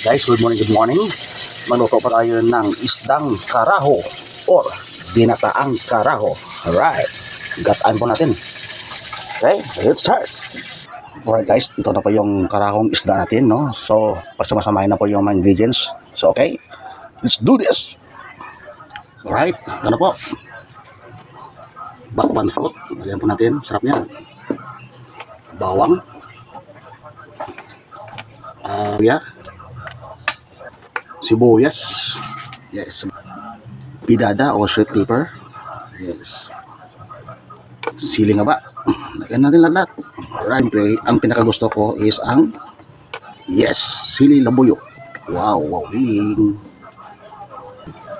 Guys, good morning, good morning. Magluto pa tayo ng isdang karaho or dinataang karaho. Alright, gataan po natin. Okay, let's start. Alright guys, ito na po yung karahong isda natin, no? So, pagsamasamahin na po yung mga ingredients. So, okay, let's do this. Alright, ito na po. Bakwan fruit, lagyan po natin, sarap niya. Bawang. Yeah. Sibuyas, yes. Pidada o sweet pepper, yes. Siling nga ba? Lagyan natin lahat. Alright, ang pinakagusto ko is ang yes, sili labuyok. Wow, wow.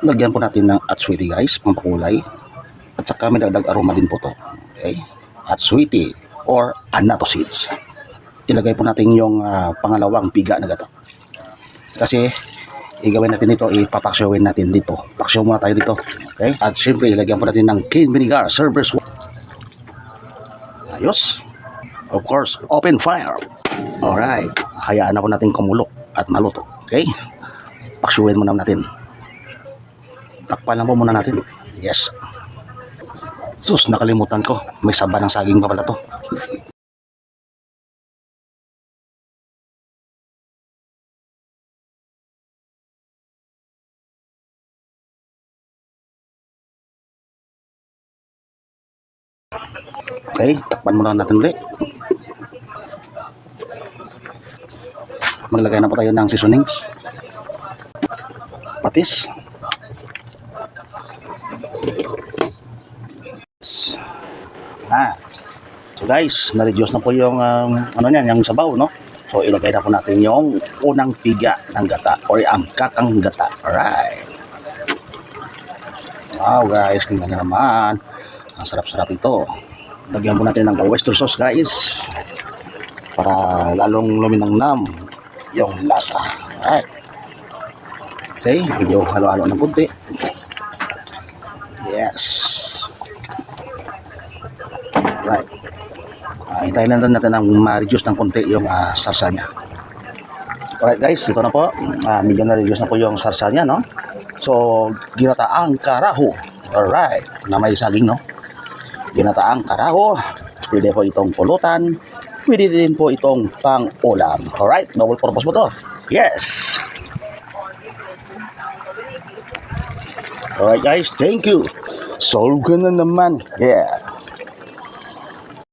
Lagyan po natin ng atswiti guys, pampakulay. At saka may dagdag aroma din po to. Okay? Atswiti or annatto seeds. Ilagay po natin yung pangalawang piga na gata. Kasi igawin natin ito, ipapaksyoin natin dito. Paksyo muna tayo dito. Okay? At syempre, ilagyan po natin ng cane vinegar, servers. Ayos. Of course, open fire. Alright. Hayaan na po natin kumulo at maluto. Okay? Paksyuin muna natin. Takpan lang po muna natin. Yes. Sus, nakalimutan ko. May saba ng saging pa pala to. Okay, takpan muna natin ulit. Maglagay na po tayo ng seasonings. Patis. So guys, na-reduce na po yung ano niyan, yung sabaw, no? So ilagay na po natin yung unang piga ng gata or ang kakang gata. Alright. Wow guys, tingnan nyo naman. Ang sarap-sarap ito. Lagyan po natin ng oyster sauce guys para lalong luminangnam yung lasa. Alright. Okay, medyo halo-halo ng punti. Yes. Right. Hintayin lang natin na ma-reduce ng konti yung sarsa niya. Alright guys, ito na po. Medyo na-reduce na po yung sarsa niya, no? So, ginataang karaho. Alright. Na may saging, no? Ginataang karaho. Pwede po itong pulutan. Pwede din po itong pang-ulam. Alright, double purpose po to. Yes. Alright guys, thank you. Solve ka na naman. Yeah.